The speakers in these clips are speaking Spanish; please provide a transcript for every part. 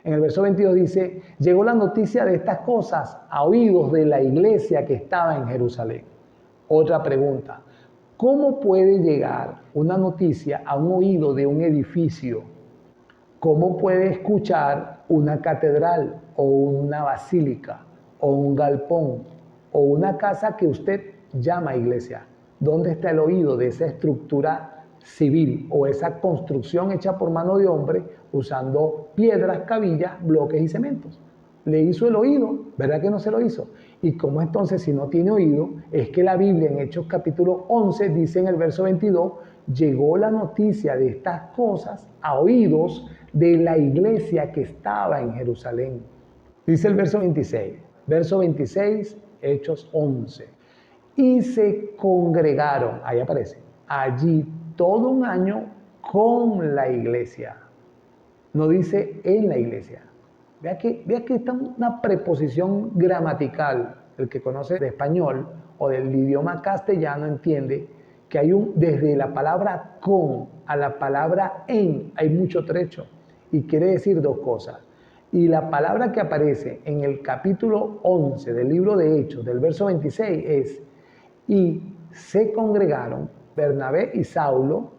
En el verso 22 dice, llegó la noticia de estas cosas a oídos de la iglesia que estaba en Jerusalén. Otra pregunta, ¿cómo puede llegar una noticia a un oído de un edificio? ¿Cómo puede escuchar una catedral o una basílica o un galpón o una casa que usted llama iglesia? ¿Dónde está el oído de esa estructura civil o esa construcción hecha por mano de hombre usando piedras, cabillas, bloques y cementos? Le hizo el oído, ¿verdad que no se lo hizo? Y como entonces si no tiene oído, es que la Biblia en Hechos capítulo 11 dice en el verso 22, llegó la noticia de estas cosas a oídos de la iglesia que estaba en Jerusalén. Dice el verso 26, Hechos 11. Y se congregaron, ahí aparece, allí todo un año con la iglesia. No dice en la iglesia. Vea que está una preposición gramatical. El que conoce de español o del idioma castellano entiende que hay desde la palabra con a la palabra en hay mucho trecho y quiere decir dos cosas. Y la palabra que aparece en el capítulo 11 del libro de Hechos, del verso 26, es y se congregaron, Bernabé y Saulo,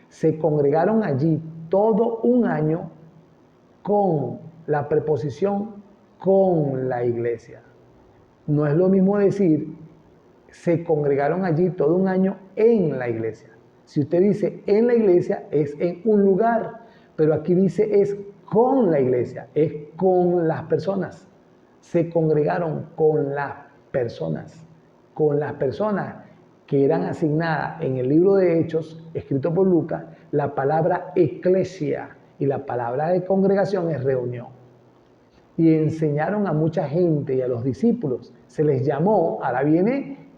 se congregaron allí todo un año con la preposición con la iglesia. No es lo mismo decir se congregaron allí todo un año en la iglesia. Si usted dice en la iglesia es en un lugar, pero aquí dice es con la iglesia, es con las personas. Se congregaron con las personas que eran asignadas en el libro de Hechos, escrito por Lucas, la palabra eclesia y la palabra de congregación es reunión. Y enseñaron a mucha gente y a los discípulos. Se les llamó, ahora viene,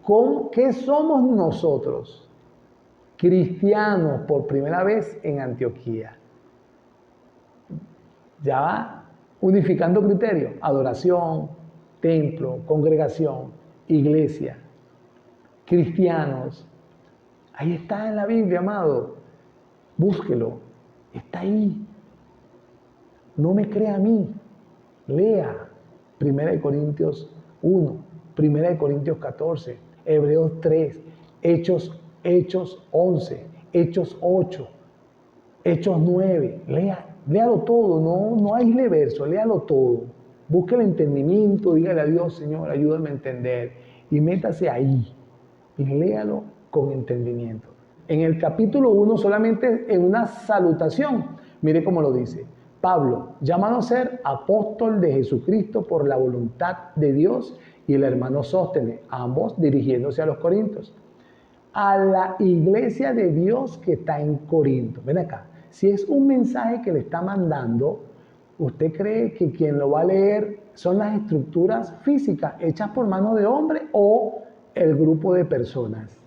¿qué somos nosotros? Cristianos por primera vez en Antioquía. Ya va unificando criterios, adoración, templo, congregación, iglesia, cristianos. Ahí está en la Biblia, amado. Búsquelo, está ahí. No me crea a mí. Lea 1 Corintios 1, 1 Corintios 14, Hebreos 3, Hechos 11, Hechos 8, Hechos 9. Léalo todo, no aísle verso, léalo todo. Busque el entendimiento, dígale a Dios, Señor, ayúdame a entender. Y métase ahí y léalo con entendimiento. En el capítulo 1 solamente en una salutación, mire cómo lo dice. Pablo, llamado a ser apóstol de Jesucristo por la voluntad de Dios, y el hermano Sóstenes, ambos dirigiéndose a los corintios. A la iglesia de Dios que está en Corinto. Ven acá, si es un mensaje que le está mandando, ¿usted cree que quien lo va a leer son las estructuras físicas hechas por mano de hombre o el grupo de personas?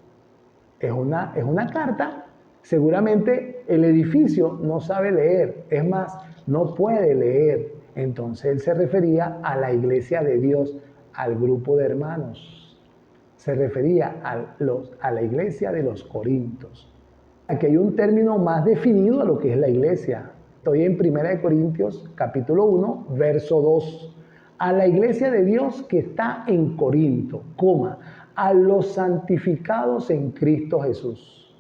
Es una carta. Seguramente el edificio no sabe leer, es más, no puede leer. Entonces él se refería a la iglesia de Dios, al grupo de hermanos. Se refería a la iglesia de los Corintios. Aquí hay un término más definido a lo que es la iglesia. Estoy en 1 Corintios capítulo 1, verso 2. A la iglesia de Dios que está en Corinto, a los santificados en Cristo Jesús.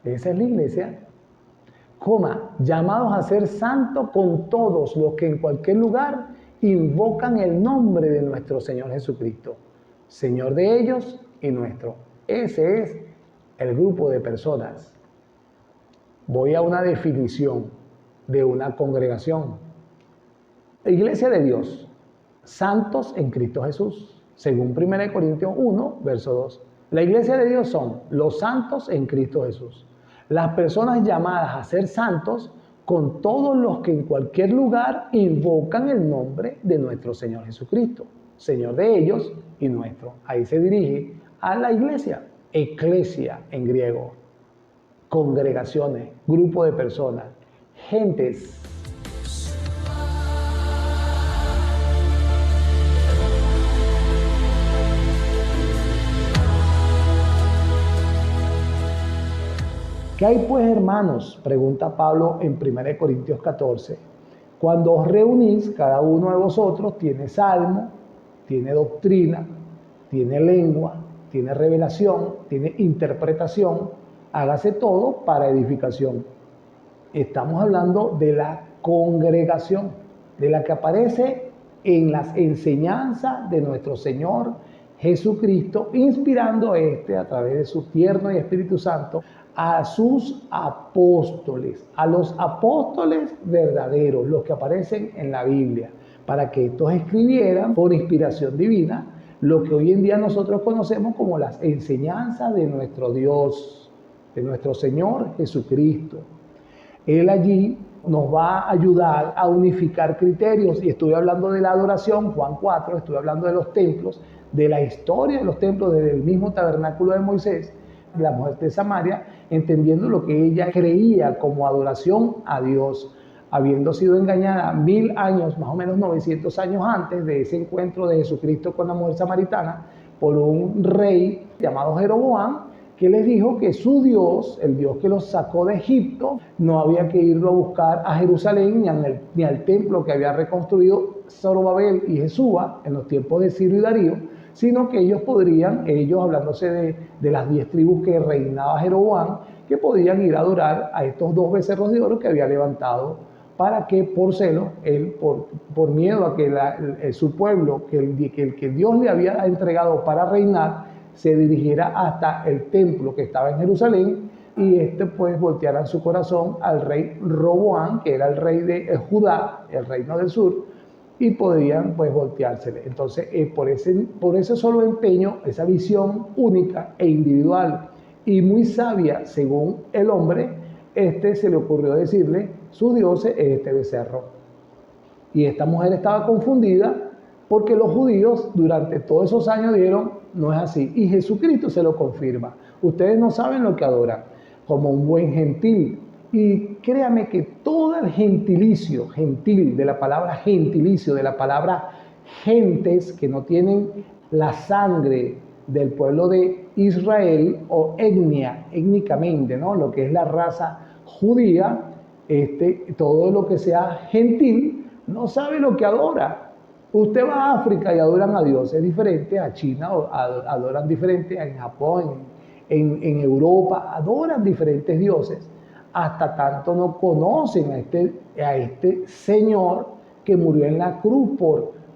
Esa es la iglesia, llamados a ser santos con todos los que en cualquier lugar invocan el nombre de nuestro Señor Jesucristo, Señor de ellos y nuestro. Ese es el grupo de personas. Voy a una definición de una congregación. Iglesia de Dios, santos en Cristo Jesús, según 1 Corintios 1, verso 2. La iglesia de Dios son los santos en Cristo Jesús. Las personas llamadas a ser santos con todos los que en cualquier lugar invocan el nombre de nuestro Señor Jesucristo, Señor de ellos y nuestro. Ahí se dirige a la iglesia, eclesia en griego, congregaciones, grupo de personas, gentes. ¿Qué hay pues, hermanos? Pregunta Pablo en 1 Corintios 14, Cuando os reunís, cada uno de vosotros tiene salmo, tiene doctrina, tiene lengua, tiene revelación, tiene interpretación, hágase todo para edificación. Estamos hablando de la congregación, de la que aparece en las enseñanzas de nuestro Señor Jesucristo, inspirando a través de su tierno y Espíritu Santo, a sus apóstoles, a los apóstoles verdaderos, los que aparecen en la Biblia, para que estos escribieran por inspiración divina lo que hoy en día nosotros conocemos como las enseñanzas de nuestro Dios, de nuestro Señor Jesucristo. Él allí nos va a ayudar a unificar criterios, y estuve hablando de la adoración, Juan 4, estuve hablando de los templos, de la historia de los templos desde el mismo tabernáculo de Moisés, la mujer de Samaria, entendiendo lo que ella creía como adoración a Dios, habiendo sido engañada 1000 años, más o menos 900 años antes de ese encuentro de Jesucristo con la mujer samaritana, por un rey llamado Jeroboam, que les dijo que su Dios, el Dios que los sacó de Egipto, no había que irlo a buscar a Jerusalén ni al templo que había reconstruido Zorobabel y Jesúa en los tiempos de Ciro y Darío, sino que ellos podrían, hablándose de las 10 tribus que reinaba Jeroboam, que podían ir a adorar a estos 2 becerros de oro que había levantado, para que por celo, él, por miedo a que su pueblo, que Dios le había entregado para reinar, se dirigiera hasta el templo que estaba en Jerusalén, y pues voltearan su corazón al rey Roboam, que era el rey de Judá, el reino del sur, y podían pues volteársele. Entonces, por ese solo empeño, esa visión única e individual y muy sabia según el hombre, se le ocurrió decirle, su Dios es este becerro. Y esta mujer estaba confundida porque los judíos durante todos esos años dijeron, no es así. Y Jesucristo se lo confirma. Ustedes no saben lo que adoran, como un buen gentil. Y créame que todo el gentilicio, gentil, de la palabra gentilicio, de la palabra gentes que no tienen la sangre del pueblo de Israel o étnicamente, ¿no? Lo que es la raza judía, todo lo que sea gentil, no sabe lo que adora. Usted va a África y adoran a Dios, es diferente a China, adoran diferente en Japón, en Europa, adoran diferentes dioses, hasta tanto no conocen a este Señor que murió en la cruz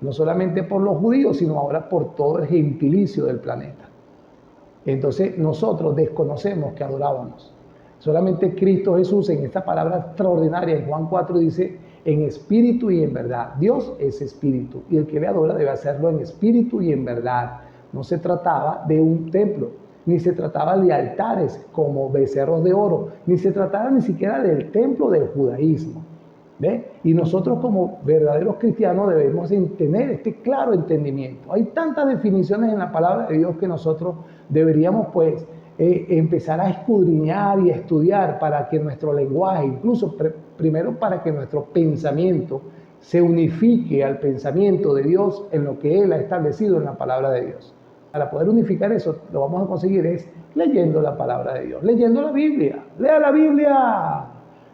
no solamente por los judíos, sino ahora por todo el gentilicio del planeta. Entonces nosotros desconocemos que adorábamos. Solamente Cristo Jesús, en esta palabra extraordinaria en Juan 4, dice, en espíritu y en verdad. Dios es espíritu, y el que le adora debe hacerlo en espíritu y en verdad. No se trataba de un templo, ni se trataba de altares como becerros de oro, ni se trataba ni siquiera del templo del judaísmo. ¿Ve? Y nosotros como verdaderos cristianos debemos tener este claro entendimiento. Hay tantas definiciones en la palabra de Dios que nosotros deberíamos pues empezar a escudriñar y a estudiar para que nuestro lenguaje, incluso primero para que nuestro pensamiento se unifique al pensamiento de Dios en lo que Él ha establecido en la palabra de Dios. Para poder unificar eso, lo vamos a conseguir es leyendo la palabra de Dios, leyendo la Biblia. ¡Lea la Biblia!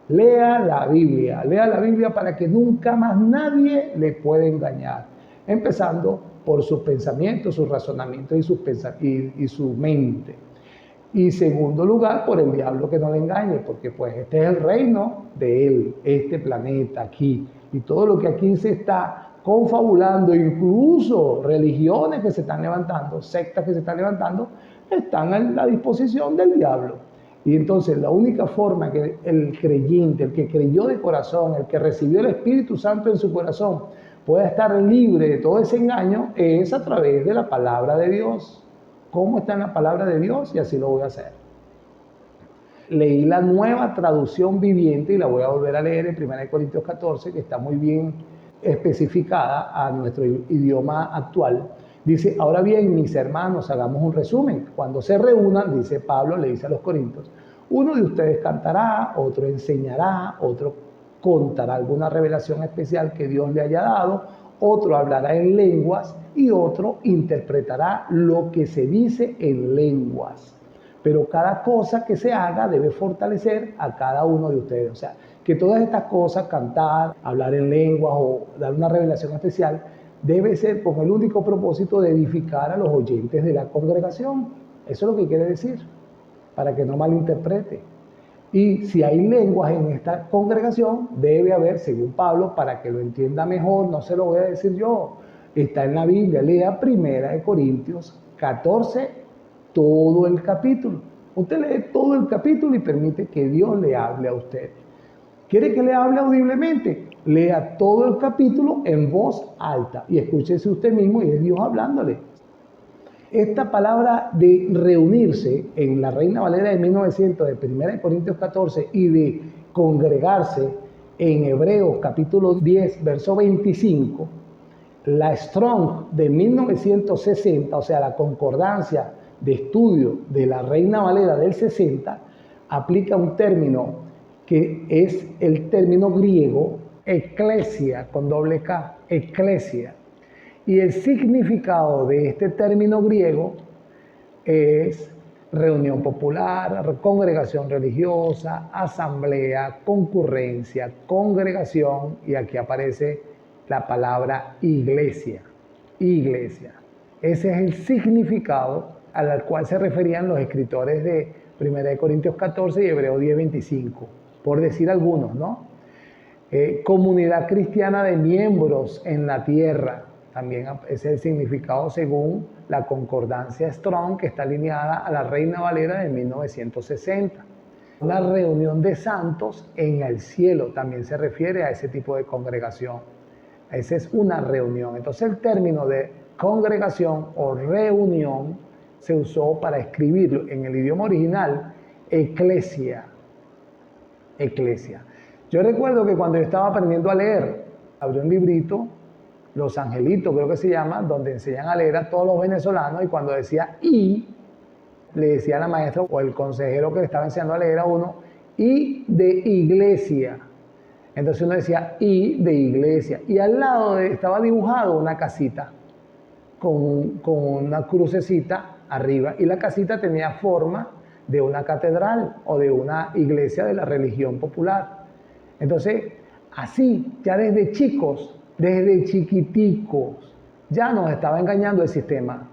Lea la Biblia para que nunca más nadie le pueda engañar, empezando por sus pensamientos, sus razonamientos y su mente. Y segundo lugar, por el diablo que no le engañe, porque pues este es el reino de él, este planeta aquí, y todo lo que aquí se está confabulando, incluso religiones que se están levantando, sectas que se están levantando, están a la disposición del diablo. Y entonces la única forma que el creyente, el que creyó de corazón, el que recibió el Espíritu Santo en su corazón, pueda estar libre de todo ese engaño es a través de la palabra de Dios. ¿Cómo está en la palabra de Dios? Y así lo voy a hacer. Leí la nueva traducción viviente y la voy a volver a leer en 1 Corintios 14, que está muy bien especificada a nuestro idioma actual. Dice, ahora bien, mis hermanos, hagamos un resumen. Cuando se reúnan, dice Pablo, le dice a los corintios, uno de ustedes cantará, otro enseñará, otro contará alguna revelación especial que Dios le haya dado, otro hablará en lenguas y otro interpretará lo que se dice en lenguas. Pero cada cosa que se haga debe fortalecer a cada uno de ustedes. O sea, que todas estas cosas, cantar, hablar en lenguas o dar una revelación especial, debe ser con el único propósito de edificar a los oyentes de la congregación. Eso es lo que quiere decir, para que no malinterprete. Y si hay lenguas en esta congregación, debe haber, según Pablo, para que lo entienda mejor, no se lo voy a decir yo, está en la Biblia, lea 1 Corintios 14, todo el capítulo. Usted lee todo el capítulo y permite que Dios le hable a usted. ¿Quiere que le hable audiblemente? Lea todo el capítulo en voz alta y escúchese usted mismo y es Dios hablándole. Esta palabra de reunirse en la Reina Valera de 1900, de 1 Corintios 14, y de congregarse en Hebreos capítulo 10, verso 25, la Strong de 1960, o sea, la concordancia de estudio de la Reina Valera del 60, aplica un término que es el término griego eclesia, con doble K, eclesia. Y el significado de este término griego es reunión popular, congregación religiosa, asamblea, concurrencia, congregación, y aquí aparece la palabra iglesia. Iglesia. Ese es el significado al cual se referían los escritores de 1 Corintios 14 y Hebreos 10, 25, por decir algunos, ¿no? Comunidad cristiana de miembros en la tierra. También es el significado según la concordancia Strong, que está alineada a la Reina Valera de 1960. Una reunión de santos en el cielo también se refiere a ese tipo de congregación. Esa es una reunión. Entonces el término de congregación o reunión se usó para escribirlo en el idioma original, eclesia. Eclesia. Yo recuerdo que cuando yo estaba aprendiendo a leer, abrí un librito, Los Angelitos creo que se llama, donde enseñan a leer a todos los venezolanos, y cuando decía "y", le decía a la maestra o el consejero que le estaba enseñando a leer a uno, "y de iglesia". Entonces uno decía "y de iglesia", y al lado estaba dibujado una casita con una crucecita arriba, y la casita tenía forma de una catedral o de una iglesia de la religión popular. Entonces, así, ya desde chicos, desde chiquiticos, ya nos estaba engañando el sistema.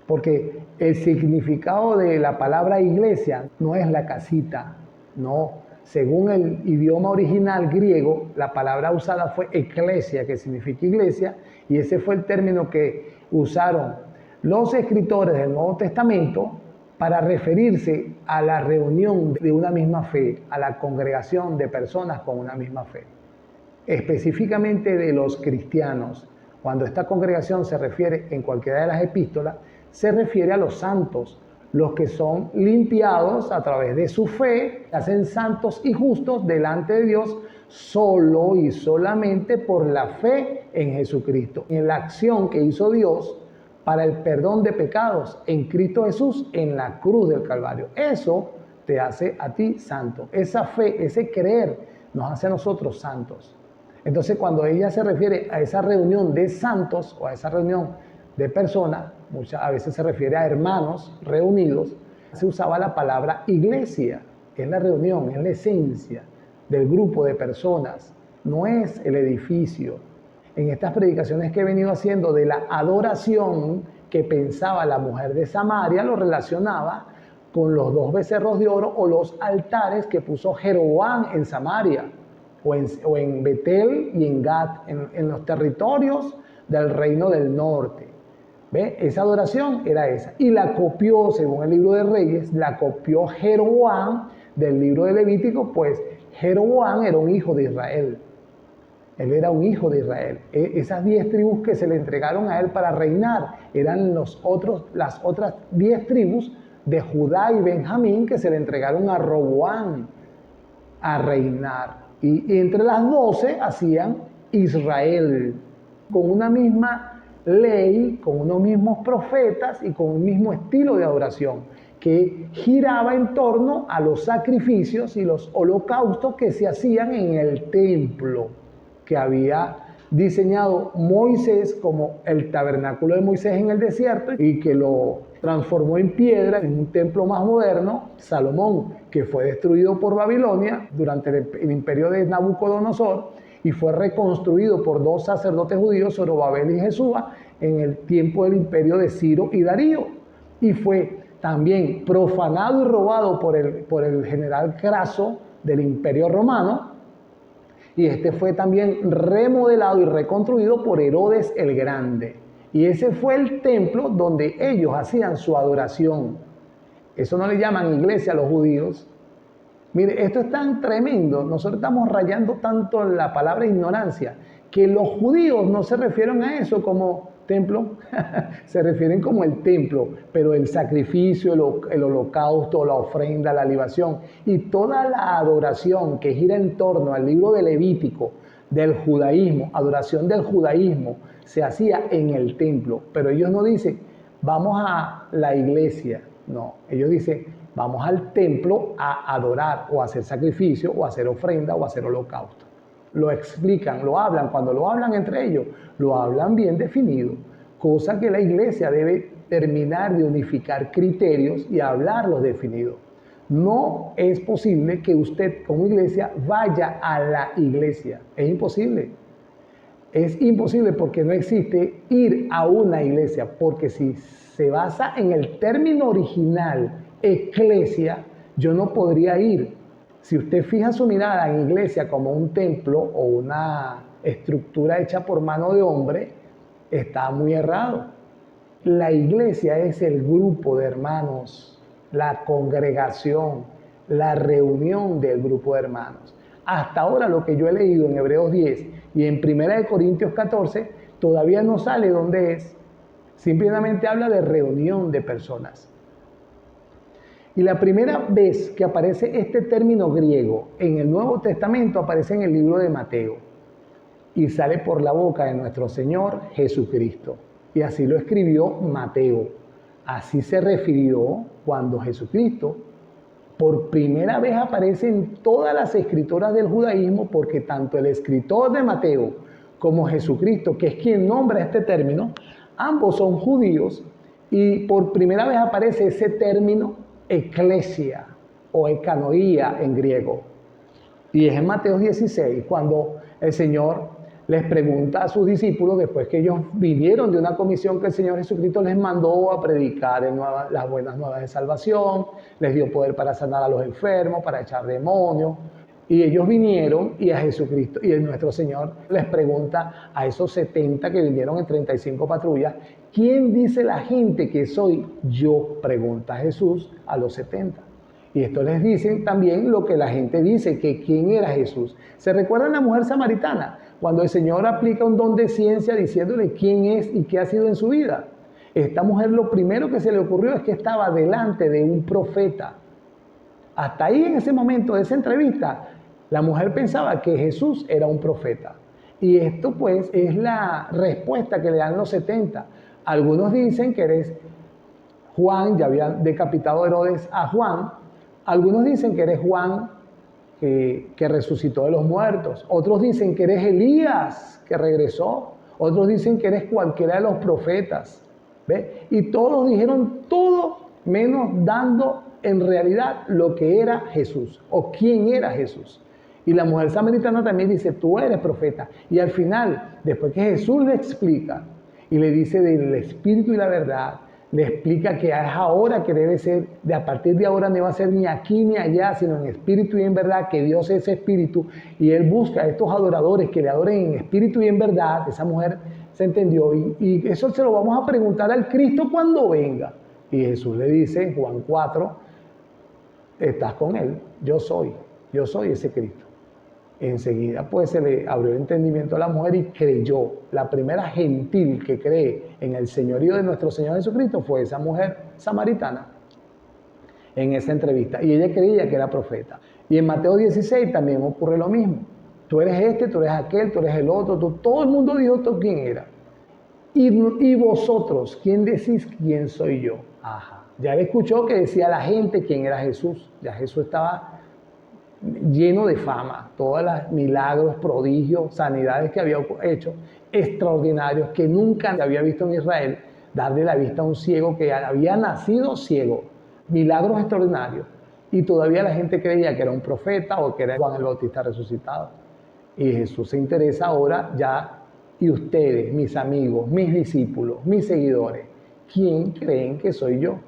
Porque el significado de la palabra iglesia no es la casita, no. Según el idioma original griego, la palabra usada fue eclesia, que significa iglesia, y ese fue el término que usaron los escritores del Nuevo Testamento para referirse a la reunión de una misma fe, a la congregación de personas con una misma fe. Específicamente de los cristianos. Cuando esta congregación se refiere en cualquiera de las epístolas, se refiere a los santos, los que son limpiados a través de su fe, hacen santos y justos delante de Dios solo y solamente por la fe en Jesucristo, en la acción que hizo Dios para el perdón de pecados en Cristo Jesús en la cruz del Calvario. Eso te hace a ti santo. Esa fe, ese creer nos hace a nosotros santos. Entonces, cuando ella se refiere a esa reunión de santos o a esa reunión de personas, a veces se refiere a hermanos reunidos, se usaba la palabra iglesia. Es la reunión, es la esencia del grupo de personas, no es el edificio. En estas predicaciones que he venido haciendo de la adoración que pensaba la mujer de Samaria, lo relacionaba con los 2 becerros de oro o los altares que puso Jeroboam en Samaria, o en Betel y en Gat, en los territorios del reino del norte. ¿Ve? Esa adoración era esa. Y la copió, según el libro de Reyes, la copió Jeroboam del libro de Levítico, pues Jeroboam era un hijo de Israel. Él era un hijo de Israel. Esas 10 tribus que se le entregaron a él para reinar eran las otras 10 tribus de Judá y Benjamín que se le entregaron a Roboam a reinar. Y entre las 12 hacían Israel, con una misma ley, con unos mismos profetas y con un mismo estilo de adoración, que giraba en torno a los sacrificios y los holocaustos que se hacían en el templo que había diseñado Moisés como el tabernáculo de Moisés en el desierto y que lo transformó en piedra en un templo más moderno, Salomón, que fue destruido por Babilonia durante el imperio de Nabucodonosor y fue reconstruido por dos sacerdotes judíos, Zorobabel y Jesúa, en el tiempo del imperio de Ciro y Darío. Y fue también profanado y robado por el general Craso del imperio romano, y este fue también remodelado y reconstruido por Herodes el Grande. Y ese fue el templo donde ellos hacían su adoración. Eso no le llaman iglesia a los judíos. Mire, esto es tan tremendo. Nosotros estamos rayando tanto la palabra ignorancia, que los judíos no se refieren a eso como templo, se refieren como el templo, pero el sacrificio, el holocausto, la ofrenda, la libación y toda la adoración que gira en torno al libro de Levítico, del judaísmo, adoración del judaísmo, se hacía en el templo. Pero ellos no dicen, vamos a la iglesia, no, ellos dicen, vamos al templo a adorar o a hacer sacrificio o a hacer ofrenda o a hacer holocausto. Lo explican, lo hablan, cuando lo hablan entre ellos, lo hablan bien definido, cosa que la iglesia debe terminar de unificar criterios y hablarlos definidos. No es posible que usted como iglesia vaya a la iglesia, es imposible. Es imposible porque no existe ir a una iglesia, porque si se basa en el término original, eclesia, yo no podría ir. Si usted fija su mirada en iglesia como un templo o una estructura hecha por mano de hombre, está muy errado. La iglesia es el grupo de hermanos, la congregación, la reunión del grupo de hermanos. Hasta ahora lo que yo he leído en Hebreos 10 y en 1 Corintios 14 todavía no sale dónde es. Simplemente habla de reunión de personas. Y la primera vez que aparece este término griego en el Nuevo Testamento aparece en el libro de Mateo y sale por la boca de nuestro Señor Jesucristo. Y así lo escribió Mateo. Así se refirió cuando Jesucristo por primera vez aparece en todas las escrituras del judaísmo, porque tanto el escritor de Mateo como Jesucristo, que es quien nombra este término, ambos son judíos y por primera vez aparece ese término eclesia o ekanoía en griego. Y es en Mateo 16 cuando el Señor les pregunta a sus discípulos, después que ellos vinieron de una comisión que el Señor Jesucristo les mandó a predicar las buenas nuevas de salvación, les dio poder para sanar a los enfermos, para echar demonios. Y ellos vinieron y a Jesucristo, y nuestro Señor les pregunta a esos 70 que vinieron en 35 patrullas, ¿quién dice la gente que soy yo? Pregunta Jesús a los 70. Y esto les dicen también lo que la gente dice, que quién era Jesús. ¿Se recuerdan la mujer samaritana? Cuando el Señor aplica un don de ciencia diciéndole quién es y qué ha sido en su vida. Esta mujer lo primero que se le ocurrió es que estaba delante de un profeta. Hasta ahí en ese momento de esa entrevista, la mujer pensaba que Jesús era un profeta. Y esto pues es la respuesta que le dan los 70. Algunos dicen que eres Juan, ya habían decapitado Herodes a Juan. Algunos dicen que eres Juan que resucitó de los muertos. Otros dicen que eres Elías que regresó. Otros dicen que eres cualquiera de los profetas. ¿Ve? Y todos dijeron todo menos dando en realidad lo que era Jesús o quién era Jesús. Y la mujer samaritana también dice, tú eres profeta. Y al final, después que Jesús le explica y le dice del espíritu y la verdad, le explica que es ahora que debe ser, de a partir de ahora no va a ser ni aquí ni allá, sino en espíritu y en verdad, que Dios es espíritu. Y Él busca a estos adoradores que le adoren en espíritu y en verdad. Esa mujer se entendió. Y eso se lo vamos a preguntar al Cristo cuando venga. Y Jesús le dice en Juan 4, estás con Él, yo soy ese Cristo. Enseguida pues se le abrió el entendimiento a la mujer y creyó. La primera gentil que cree en el señorío de nuestro Señor Jesucristo fue esa mujer samaritana en esa entrevista. Y ella creía que era profeta. Y en Mateo 16 también ocurre lo mismo. Tú eres este, tú eres aquel, tú eres el otro. Todo el mundo dijo tú quién era. Y vosotros, ¿quién decís quién soy yo? Ajá. Ya le escuchó que decía la gente quién era Jesús. Ya Jesús estaba lleno de fama, todos los milagros, prodigios, sanidades que había hecho, extraordinarios, que nunca había visto en Israel, darle la vista a un ciego que había nacido ciego, milagros extraordinarios, y todavía la gente creía que era un profeta o que era Juan el Bautista resucitado. Y Jesús se interesa ahora ya, y ustedes, mis amigos, mis discípulos, mis seguidores, ¿quién creen que soy yo?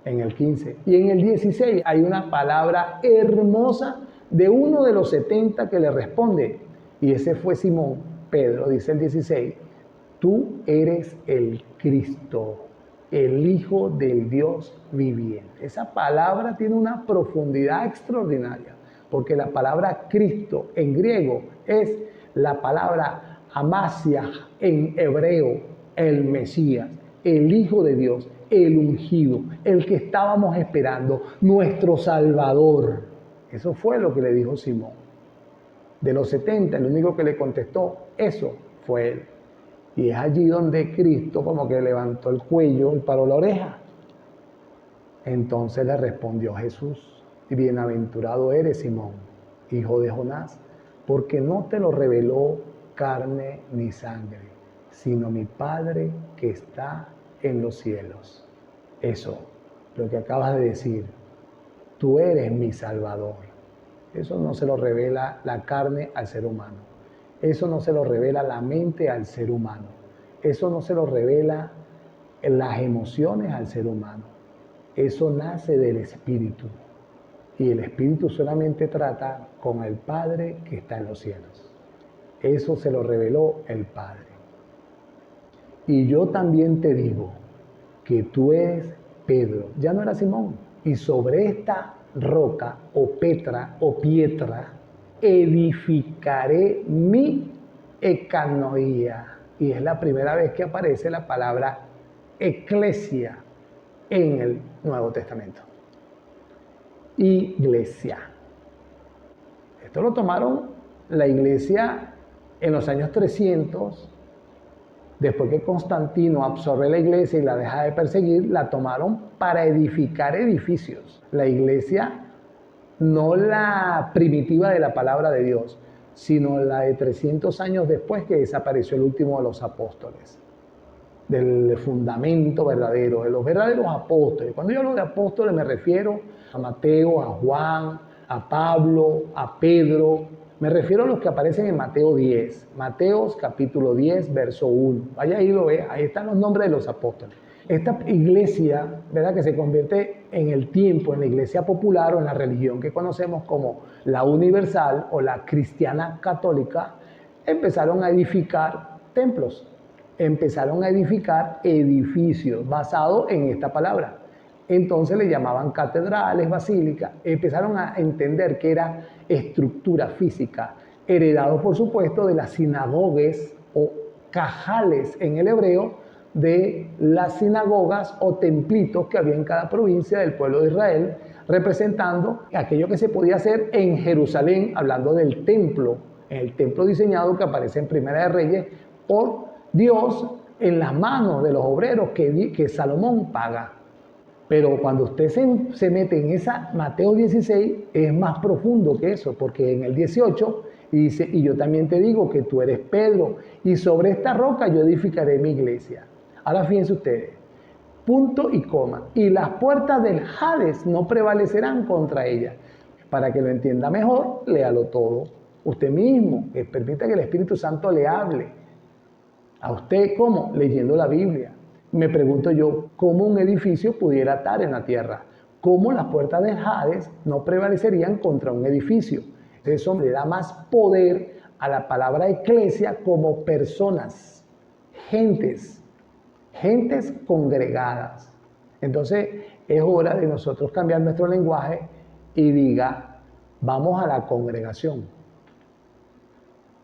En el 15. Y en el 16 hay una palabra hermosa de uno de los 70 que le responde. Y ese fue Simón Pedro, dice el 16. Tú eres el Cristo, el Hijo del Dios viviente. Esa palabra tiene una profundidad extraordinaria, porque la palabra Cristo en griego es la palabra Amasiah en hebreo, el Mesías, el Hijo de Dios, el ungido, el que estábamos esperando, nuestro Salvador. Eso fue lo que le dijo Simón. De los 70, el único que le contestó eso fue él. Y es allí donde Cristo como que levantó el cuello y paró la oreja. Entonces le respondió Jesús: bienaventurado eres, Simón, hijo de Jonás, porque no te lo reveló carne ni sangre, sino mi Padre que está en los cielos. Eso, lo que acabas de decir, tú eres mi Salvador. Eso no se lo revela la carne al ser humano. Eso no se lo revela la mente al ser humano. Eso no se lo revela las emociones al ser humano. Eso nace del Espíritu. Y el Espíritu solamente trata con el Padre que está en los cielos. Eso se lo reveló el Padre. Y yo también te digo que tú eres Pedro, ya no era Simón, y sobre esta roca o petra o pietra edificaré mi ecanoía. Y es la primera vez que aparece la palabra eclesia en el Nuevo Testamento. Iglesia. Esto lo tomaron la iglesia en los años 300. Después que Constantino absorbe la iglesia y la deja de perseguir, la tomaron para edificar edificios. La iglesia, no la primitiva de la palabra de Dios, sino la de 300 años después que desapareció el último de los apóstoles. Del fundamento verdadero, de los verdaderos apóstoles. Cuando yo hablo de apóstoles me refiero a Mateo, a Juan, a Pablo, a Pedro. Me refiero a los que aparecen en Mateo 10. Mateo capítulo 10, verso 1. Vaya ahí lo ve, ahí están los nombres de los apóstoles. Esta iglesia, ¿verdad?, que se convierte en el tiempo en la iglesia popular o en la religión que conocemos como la universal o la cristiana católica, empezaron a edificar templos. Empezaron a edificar edificios basados en esta palabra. Entonces le llamaban catedrales, basílicas. Empezaron a entender que era estructura física, heredado por supuesto de las sinagogas o cajales en el hebreo, de las sinagogas o templitos que había en cada provincia del pueblo de Israel, representando aquello que se podía hacer en Jerusalén, hablando del templo, el templo diseñado que aparece en Primera de Reyes por Dios en las manos de los obreros que Salomón paga. Pero cuando usted se mete en esa Mateo 16, es más profundo que eso, porque en el 18 dice: y yo también te digo que tú eres Pedro, y sobre esta roca yo edificaré mi iglesia. Ahora fíjense ustedes, punto y coma, y las puertas del Hades no prevalecerán contra ella. Para que lo entienda mejor, léalo todo usted mismo, que permita que el Espíritu Santo le hable. ¿A usted cómo? Leyendo la Biblia. Me pregunto yo, ¿cómo un edificio pudiera estar en la tierra? ¿Cómo las puertas del Hades no prevalecerían contra un edificio? Eso le da más poder a la palabra eclesia como personas, gentes congregadas. Entonces es hora de nosotros cambiar nuestro lenguaje y diga: vamos a la congregación.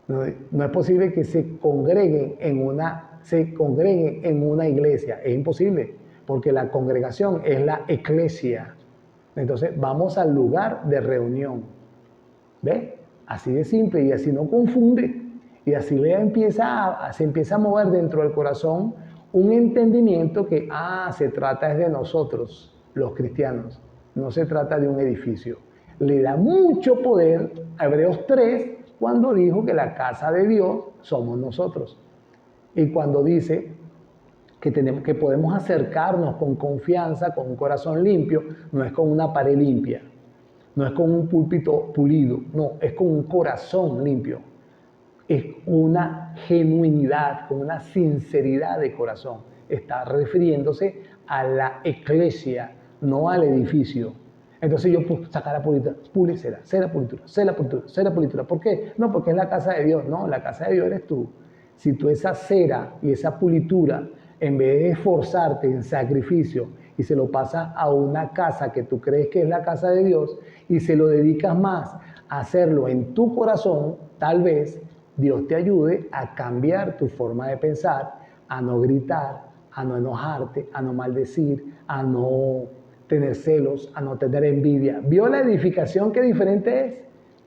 No es posible que se congreguen en una iglesia. Es imposible, porque la congregación es la eclesia. Entonces vamos al lugar de reunión. ¿Ve? Así de simple, y así no confunde. Y así se empieza a mover dentro del corazón un entendimiento que se trata es de nosotros, los cristianos. No se trata de un edificio. le da mucho poder a Hebreos 3 cuando dijo que la casa de Dios somos nosotros. Y cuando dice que podemos acercarnos con confianza, con un corazón limpio, no es con una pared limpia, no es con un púlpito pulido, no, es con un corazón limpio. Es una genuinidad, con una sinceridad de corazón. Está refiriéndose a la iglesia, no al edificio. Entonces yo puedo sacar la pulitura, pule cera, cera pulitura, cera pulitura, cera pulitura. ¿Por qué? No, porque es la casa de Dios. No, la casa de Dios eres tú. Si tú esa cera y esa pulitura, en vez de esforzarte en sacrificio y se lo pasas a una casa que tú crees que es la casa de Dios y se lo dedicas más a hacerlo en tu corazón, tal vez Dios te ayude a cambiar tu forma de pensar, a no gritar, a no enojarte, a no maldecir, a no tener celos, a no tener envidia. ¿Vio la edificación qué diferente es?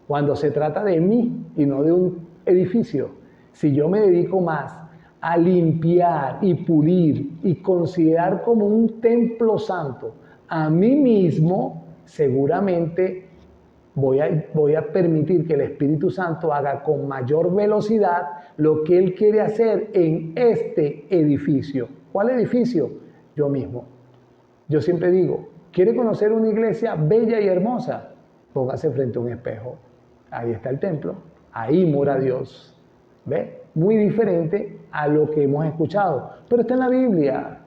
Cuando se trata de mí y no de un edificio. Si yo me dedico más a limpiar y pulir y considerar como un templo santo a mí mismo, seguramente voy a permitir que el Espíritu Santo haga con mayor velocidad lo que Él quiere hacer en este edificio. ¿Cuál edificio? Yo mismo. Yo siempre digo, ¿quiere conocer una iglesia bella y hermosa? Póngase frente a un espejo. Ahí está el templo. Ahí mora Dios. ¿Ve? Muy diferente a lo que hemos escuchado. Pero está en la Biblia.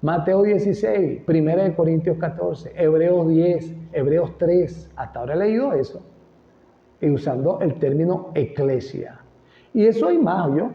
Mateo 16, 1 Corintios 14, Hebreos 10, Hebreos 3. Hasta ahora he leído eso. Y usando el término eclesia. Y eso hay más, ¿yo?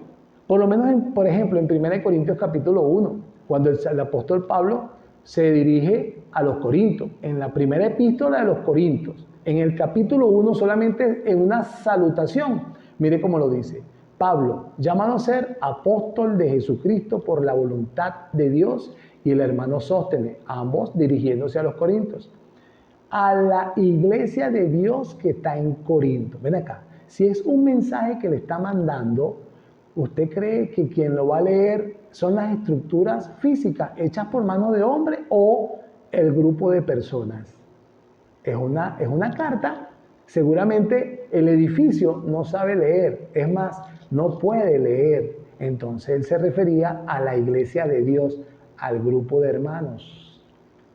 Por lo menos, por ejemplo, en 1 Corintios capítulo 1, cuando el apóstol Pablo se dirige a los Corintios, en la primera epístola de los Corintios, en el capítulo 1 solamente en una salutación. Mire cómo lo dice. Pablo, llamado a ser apóstol de Jesucristo por la voluntad de Dios, y el hermano Sóstenes, ambos dirigiéndose a los Corintios. A la iglesia de Dios que está en Corinto. Ven acá, si es un mensaje que le está mandando, ¿usted cree que quien lo va a leer son las estructuras físicas hechas por mano de hombre o el grupo de personas? Es una carta. Seguramente el edificio no sabe leer, es más, no puede leer. Entonces él se refería a la iglesia de Dios, al grupo de hermanos.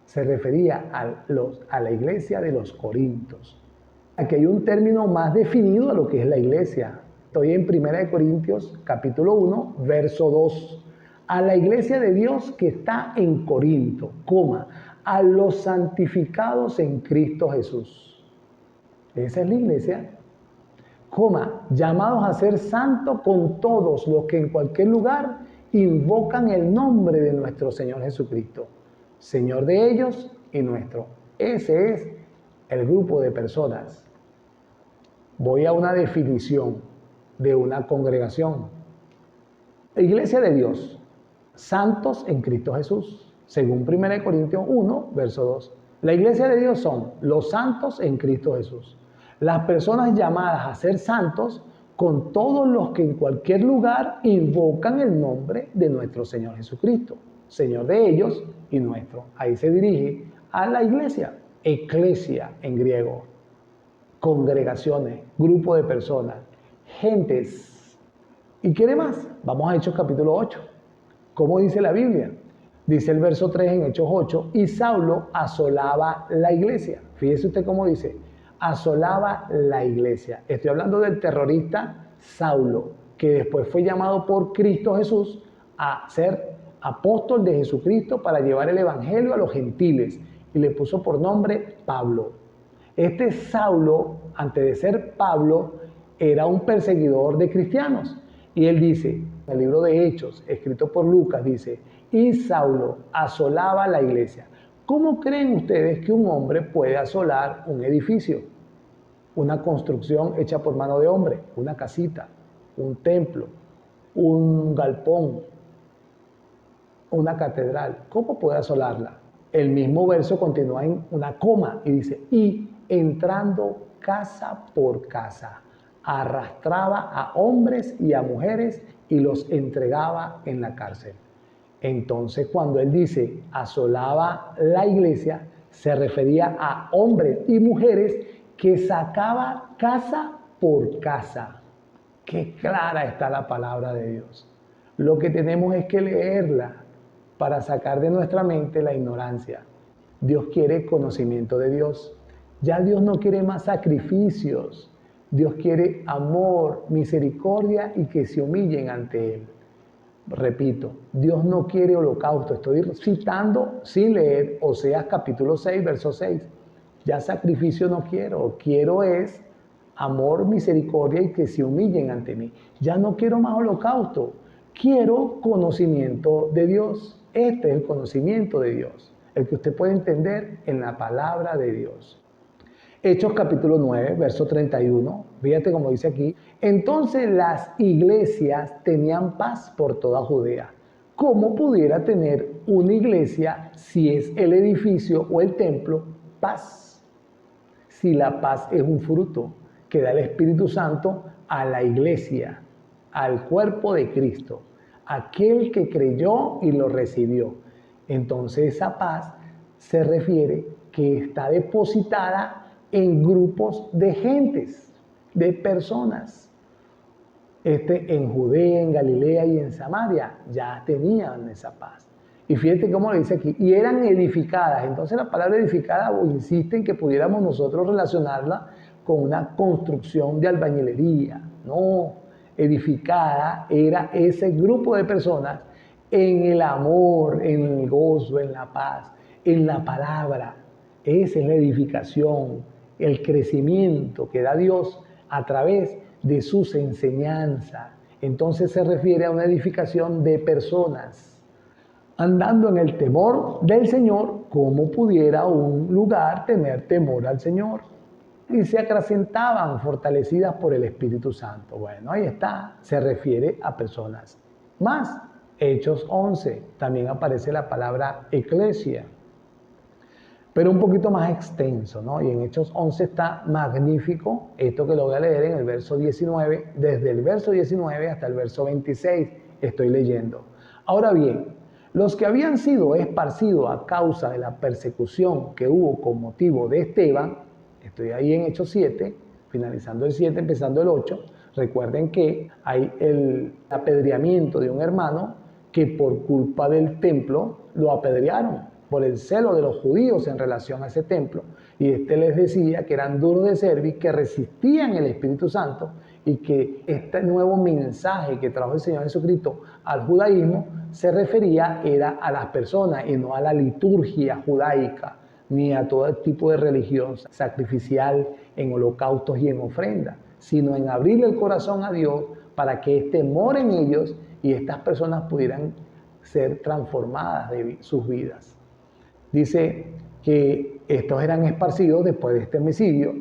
Se refería a la iglesia de los Corintios. Aquí hay un término más definido a lo que es la iglesia. Estoy en 1 Corintios capítulo 1, verso 2. A la iglesia de Dios que está en Corinto, a los santificados en Cristo Jesús. Esa es la iglesia. Llamados a ser santos con todos los que en cualquier lugar invocan el nombre de nuestro Señor Jesucristo, Señor de ellos y nuestro. Ese es el grupo de personas. Voy a una definición de una congregación. Iglesia de Dios, santos en Cristo Jesús, según 1 Corintios 1, verso 2. La iglesia de Dios son los santos en Cristo Jesús. Las personas llamadas a ser santos con todos los que en cualquier lugar invocan el nombre de nuestro Señor Jesucristo, Señor de ellos y nuestro. Ahí se dirige a la iglesia, eclesia en griego, congregaciones, grupo de personas, gentes. ¿Y quiere más? Vamos a Hechos capítulo 8. ¿Cómo dice la Biblia? Dice el verso 3 en Hechos 8, y Saulo asolaba la iglesia. Fíjese usted cómo dice, asolaba la iglesia. Estoy hablando del terrorista Saulo, que después fue llamado por Cristo Jesús a ser apóstol de Jesucristo para llevar el evangelio a los gentiles, y le puso por nombre Pablo. Este Saulo, antes de ser Pablo, era un perseguidor de cristianos. Y él dice, en el libro de Hechos, escrito por Lucas, dice, y Saulo asolaba la iglesia. ¿Cómo creen ustedes que un hombre puede asolar un edificio? Una construcción hecha por mano de hombre, una casita, un templo, un galpón, una catedral. ¿Cómo puede asolarla? El mismo verso continúa en una coma y dice, y entrando casa por casa, arrastraba a hombres y a mujeres y los entregaba en la cárcel. Entonces, cuando él dice asolaba la iglesia, se refería a hombres y mujeres que sacaba casa por casa. Qué clara está la palabra de Dios. Lo que tenemos es que leerla para sacar de nuestra mente la ignorancia. Dios quiere conocimiento de Dios. Ya Dios no quiere más sacrificios. Dios quiere amor, misericordia y que se humillen ante Él. Repito, Dios no quiere holocausto. Estoy citando sin leer Oseas capítulo 6, verso 6. Ya sacrificio no quiero. Quiero es amor, misericordia y que se humillen ante mí. Ya no quiero más holocausto. Quiero conocimiento de Dios. Este es el conocimiento de Dios, el que usted puede entender en la palabra de Dios. Hechos capítulo 9, verso 31, fíjate como dice aquí, entonces las iglesias tenían paz por toda Judea. ¿Cómo pudiera tener una iglesia si es el edificio o el templo paz? Si la paz es un fruto que da el Espíritu Santo a la iglesia, al cuerpo de Cristo, aquel que creyó y lo recibió. Entonces esa paz se refiere que está depositada en grupos de gentes, de personas. En Judea, en Galilea y en Samaria ya tenían esa paz. Y fíjate cómo lo dice aquí, y eran edificadas. Entonces la palabra edificada insiste en que pudiéramos nosotros relacionarla con una construcción de albañilería. No, edificada era ese grupo de personas en el amor, en el gozo, en la paz, en la palabra. Esa es la edificación, el crecimiento que da Dios a través de sus enseñanzas. Entonces se refiere a una edificación de personas. Andando en el temor del Señor, ¿cómo pudiera un lugar tener temor al Señor? Y se acrecentaban fortalecidas por el Espíritu Santo. Bueno, ahí está, se refiere a personas. Más, Hechos 11, también aparece la palabra eclesia, pero un poquito más extenso, ¿no? Y en Hechos 11 está magnífico, esto que lo voy a leer en el verso 19, desde el verso 19 hasta el verso 26, estoy leyendo. Ahora bien, los que habían sido esparcidos a causa de la persecución que hubo con motivo de Esteban, estoy ahí en Hechos 7, finalizando el 7, empezando el 8, recuerden que hay el apedreamiento de un hermano que por culpa del templo lo apedrearon, por el celo de los judíos en relación a ese templo, y les decía que eran duros de cerviz, que resistían el Espíritu Santo, y que este nuevo mensaje que trajo el Señor Jesucristo al judaísmo se refería era a las personas y no a la liturgia judaica, ni a todo tipo de religión sacrificial en holocaustos y en ofrendas, sino en abrirle el corazón a Dios para que éste more en ellos y estas personas pudieran ser transformadas de sus vidas. Dice que estos eran esparcidos después de este homicidio,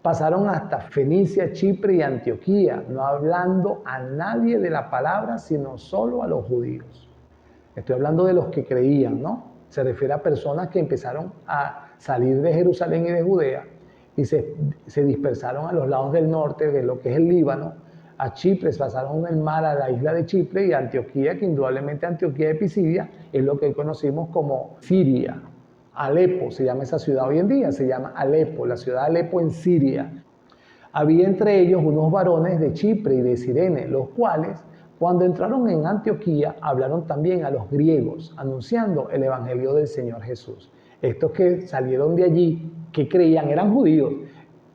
pasaron hasta Fenicia, Chipre y Antioquía, no hablando a nadie de la palabra, sino solo a los judíos. Estoy hablando de los que creían, ¿no? Se refiere a personas que empezaron a salir de Jerusalén y de Judea y se dispersaron a los lados del norte, de lo que es el Líbano, a Chipre, pasaron el mar a la isla de Chipre y a Antioquía, que indudablemente Antioquía de Pisidia es lo que hoy conocimos como Siria. Alepo se llama esa ciudad hoy en día, se llama Alepo, la ciudad de Alepo en Siria. Había entre ellos unos varones de Chipre y de Cirene, los cuales, cuando entraron en Antioquía, hablaron también a los griegos, anunciando el evangelio del Señor Jesús. Estos que salieron de allí, que creían, eran judíos,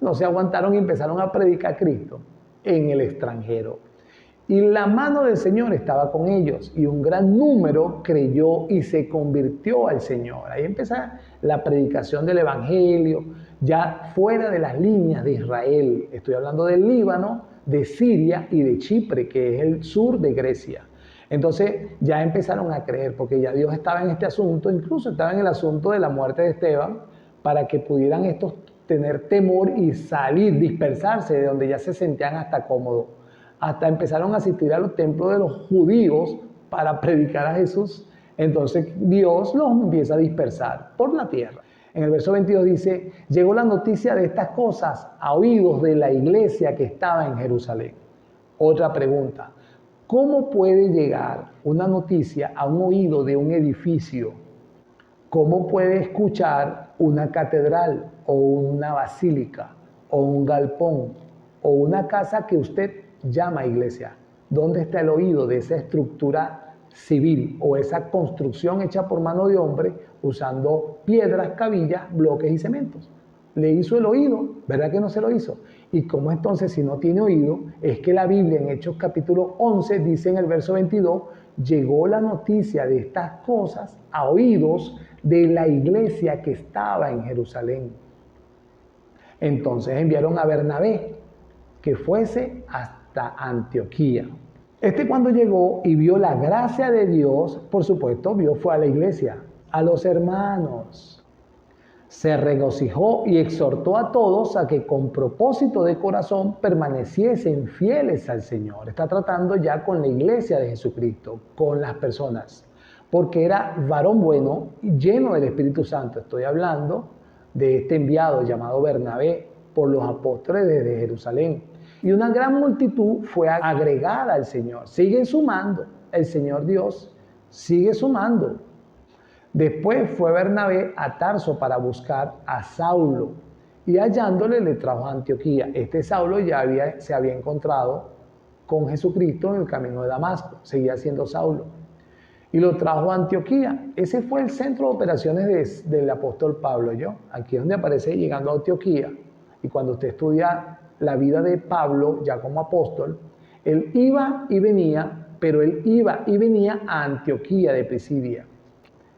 no se aguantaron y empezaron a predicar a Cristo en el extranjero. Y la mano del Señor estaba con ellos, y un gran número creyó y se convirtió al Señor. Ahí empieza la predicación del evangelio, ya fuera de las líneas de Israel. Estoy hablando del Líbano, de Siria y de Chipre, que es el sur de Grecia. Entonces ya empezaron a creer, porque ya Dios estaba en este asunto, incluso estaba en el asunto de la muerte de Esteban, para que pudieran estos tener temor y salir, dispersarse de donde ya se sentían hasta cómodos. Hasta empezaron a asistir a los templos de los judíos para predicar a Jesús. Entonces Dios los empieza a dispersar por la tierra. En el verso 22 dice, llegó la noticia de estas cosas a oídos de la iglesia que estaba en Jerusalén. Otra pregunta, ¿cómo puede llegar una noticia a un oído de un edificio? ¿Cómo puede escuchar una catedral o una basílica o un galpón o una casa que usted llama iglesia? ¿Dónde está el oído de esa estructura civil o esa construcción hecha por mano de hombre usando piedras, cabillas, bloques y cementos? Le hizo el oído, ¿verdad que no se lo hizo? Y como entonces si no tiene oído, es que la Biblia en Hechos capítulo 11 dice en el verso 22, llegó la noticia de estas cosas a oídos de la iglesia que estaba en Jerusalén. Entonces enviaron a Bernabé que fuese hasta Antioquía. Este cuando llegó y vio la gracia de Dios, por supuesto, fue a la iglesia, a los hermanos. Se regocijó y exhortó a todos a que con propósito de corazón permaneciesen fieles al Señor. Está tratando ya con la iglesia de Jesucristo, con las personas, porque era varón bueno y lleno del Espíritu Santo. Estoy hablando de este enviado llamado Bernabé por los apóstoles desde Jerusalén. Y una gran multitud fue agregada al Señor. Sigue sumando, el Señor Dios sigue sumando. Después fue Bernabé a Tarso para buscar a Saulo y hallándole le trajo a Antioquía. Este Saulo ya se había encontrado con Jesucristo en el camino de Damasco, seguía siendo Saulo. Y lo trajo a Antioquía. Ese fue el centro de operaciones del apóstol Pablo. Aquí es donde aparece llegando a Antioquía. Y cuando usted estudia la vida de Pablo ya como apóstol, él iba y venía, pero él iba y venía a Antioquía de Pisidia.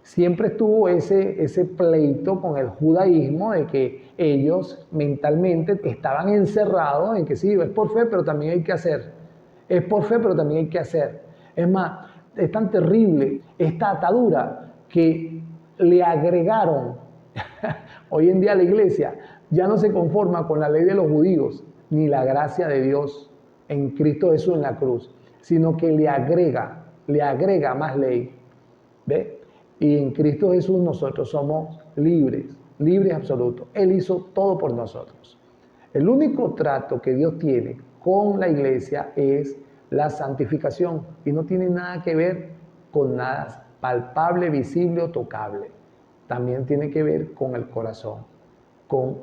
Siempre estuvo ese pleito con el judaísmo de que ellos mentalmente estaban encerrados en que sí, es por fe, pero también hay que hacer. Es por fe, pero también hay que hacer. Es más, es tan terrible esta atadura que le agregaron, hoy en día la iglesia ya no se conforma con la ley de los judíos, ni la gracia de Dios en Cristo Jesús en la cruz, sino que le agrega más ley. ¿Ve? Y en Cristo Jesús nosotros somos libres, libres absolutos. Él hizo todo por nosotros. El único trato que Dios tiene con la iglesia es la santificación y no tiene nada que ver con nada palpable, visible o tocable. También tiene que ver con el corazón, con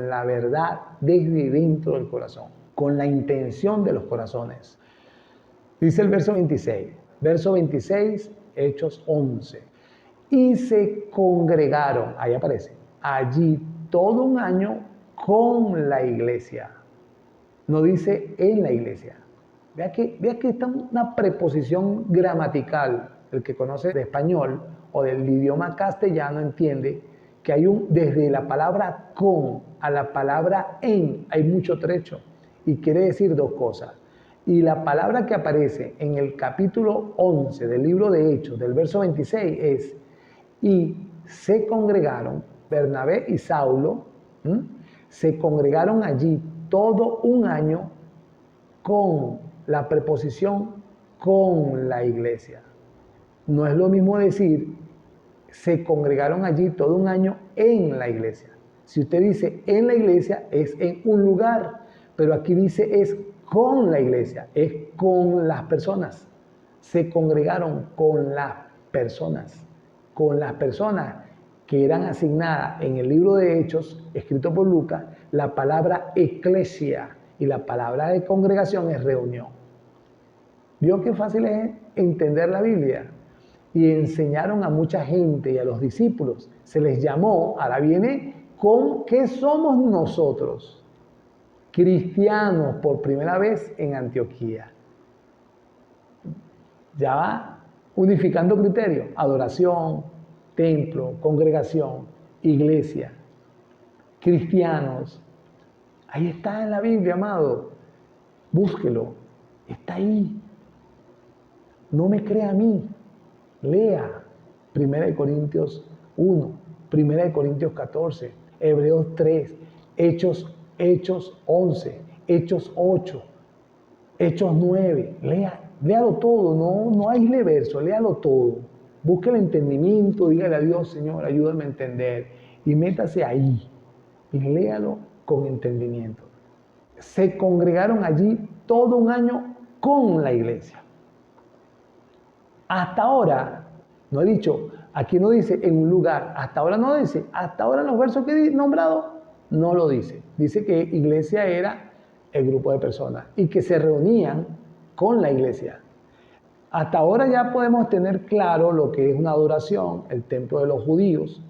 la verdad desde dentro del corazón, con la intención de los corazones. Dice el verso 26, Hechos 11. Y se congregaron, ahí aparece, allí todo un año con la iglesia. No dice en la iglesia. Vea que está una preposición gramatical. El que conoce de español o del idioma castellano entiende que desde la palabra con a la palabra en hay mucho trecho. Y quiere decir dos cosas. Y la palabra que aparece en el capítulo 11 del libro de Hechos, del verso 26, es, y se congregaron, Bernabé y Saulo, se congregaron allí todo un año con la preposición con la iglesia. No es lo mismo decir, se congregaron allí todo un año en la iglesia. Si usted dice en la iglesia, es en un lugar, pero aquí dice es con la iglesia, es con las personas. Se congregaron con las personas que eran asignadas en el libro de Hechos, escrito por Lucas, la palabra eclesia y la palabra de congregación es reunión. ¿Vio qué fácil es entender la Biblia? Y enseñaron a mucha gente y a los discípulos. Se les llamó, ahora viene, ¿con qué somos nosotros? Cristianos por primera vez en Antioquía. Ya va unificando criterios: adoración, templo, congregación, iglesia, cristianos. Ahí está en la Biblia, amado. Búsquelo, está ahí. No me crea a mí. Lea 1 Corintios 1, 1 Corintios 14, Hebreos 3, Hechos 11, Hechos 8, Hechos 9. Léalo todo, no aísle verso, léalo todo. Busque el entendimiento, dígale a Dios, Señor, ayúdame a entender. Y métase ahí y léalo con entendimiento. Se congregaron allí todo un año con la iglesia. Hasta ahora, no he dicho, aquí no dice en un lugar, hasta ahora no dice, hasta ahora en los versos que he nombrado, No lo dice. Dice que iglesia era el grupo de personas y que se reunían con la iglesia. Hasta ahora ya podemos tener claro lo que es una adoración, el templo de los judíos,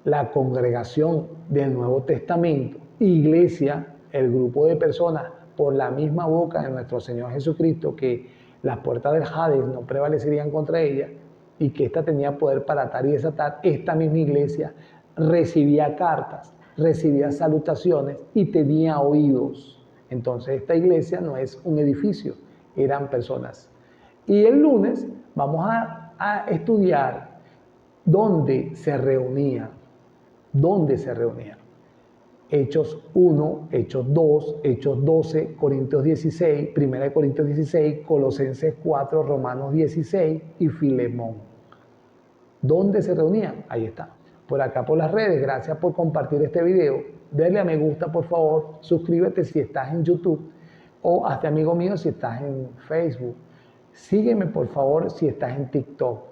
la congregación del Nuevo Testamento, iglesia, el grupo de personas, por la misma boca de nuestro Señor Jesucristo, que las puertas del Hades no prevalecerían contra ella y que ésta tenía poder para atar y desatar. Esta misma iglesia recibía cartas, recibía salutaciones y tenía oídos. Entonces esta iglesia no es un edificio, eran personas. Y el lunes vamos a estudiar dónde se reunían, Hechos 1, Hechos 2, Hechos 12, Corintios 16, 1 Corintios 16, Colosenses 4, Romanos 16 y Filemón. ¿Dónde se reunían? Ahí está. Por acá por las redes, gracias por compartir este video. Dale a me gusta, por favor. Suscríbete si estás en YouTube o hazte amigo mío si estás en Facebook. Sígueme, por favor, si estás en TikTok.